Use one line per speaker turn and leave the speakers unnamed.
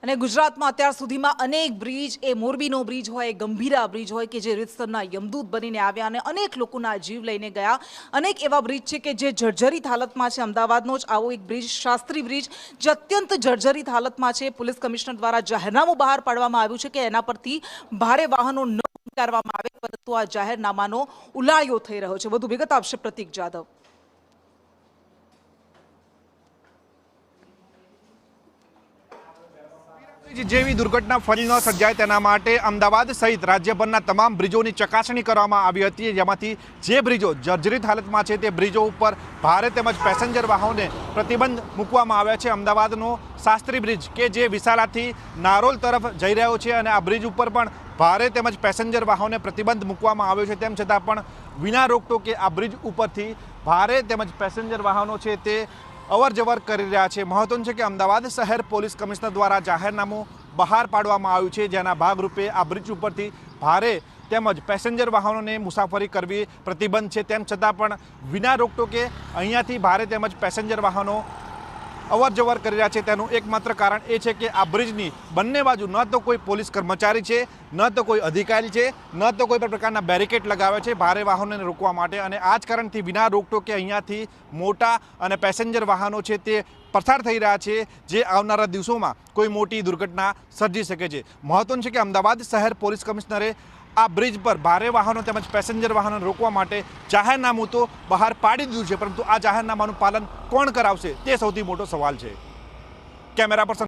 અને ગુજરાતમાં અત્યાર સુધીમાં અનેક બ્રિજ, એ મોરબીનો બ્રિજ હોય, ગંભીરા બ્રિજ હોય કે જે રીતસરના યમદૂત બનીને આવ્યા અને અનેક લોકોના જીવ લઈને ગયા. અનેક એવા બ્રિજ છે કે જે જર્જરિત હાલતમાં છે. અમદાવાદનો જ આવો એક બ્રિજ, શાસ્ત્રી બ્રિજ, જે અત્યંત જર્જરિત હાલતમાં છે. પોલીસ કમિશનર દ્વારા જાહેરનામું બહાર પાડવામાં આવ્યું છે કે એના પરથી ભારે વાહનો ન ઉતારવામાં આવે, પરંતુ આ જાહેરનામાનો ઉલાળ્યો થઈ રહ્યો છે. વધુ વિગત આપશે પ્રતીક જાદવ.
જેવી દુર્ઘટના ફરી ન સર્જાય તેના માટે અમદાવાદ સહિત રાજ્યભરના તમામ બ્રિજોની ચકાસણી કરવામાં આવી હતી, જેમાંથી જે બ્રિજો જર્જરિત હાલતમાં છે તે બ્રિજો ઉપર ભારે તેમજ પેસેન્જર વાહનોને પ્રતિબંધ મૂકવામાં આવ્યા છે. અમદાવાદનો શાસ્ત્રી બ્રિજ કે જે વિશાલાથી નારોલ તરફ જઈ રહ્યો છે અને આ બ્રિજ ઉપર પણ ભારે તેમજ પેસેન્જર વાહનોને પ્રતિબંધ મૂકવામાં આવ્યો છે. તેમ છતાં પણ વિના રોકટોકે આ બ્રિજ ઉપરથી ભારે તેમજ પેસેન્જર વાહનો છે તે અવર જવર કરી રહ્યા છે. મહત્વનું છે કે અમદાવાદ શહેર પોલીસ કમિશનર દ્વારા જાહેરનામું બહાર પાડવામાં આવ્યું છે, જેના ભાગરૂપે આ બ્રિજ ઉપરથી ભારે તેમજ પેસેન્જર વાહનોને મુસાફરી કરવી પ્રતિબંધ છે. તેમ છતાં પણ વિના રોકટોકે અહીંયાથી ભારે તેમજ પેસેન્જર વાહનો અવર જવર કરી રહ્યા છે. તેનું એકમાત્ર કારણ એ છે કે આ બ્રિજની બંને બાજુ ન તો કોઈ પોલીસ કર્મચારી છે, ન તો કોઈ અધિકારી છે, ન તો કોઈ પણ પ્રકારના બેરિકેડ લગાવ્યા છે ભારે વાહનોને રોકવા માટે. અને આ જ કારણથી વિના રોકટોકે અહીંયાથી મોટા અને પેસેન્જર વાહનો છે તે પસાર થઈ રહ્યા છે, જે આવનારા દિવસોમાં કોઈ મોટી દુર્ઘટના સર્જી શકે છે. મહત્વનું છે કે અમદાવાદ શહેર પોલીસ કમિશનરે આ બ્રિજ પર ભારે વાહનો તેમજ પેસેન્જર વાહનોને રોકવા માટે જાહેરનામું તો બહાર પાડી દીધું છે, પરંતુ આ જાહેરનામાનું પાલન કોણ કરાવશે તે સૌથી મોટો સવાલ છે. Camera person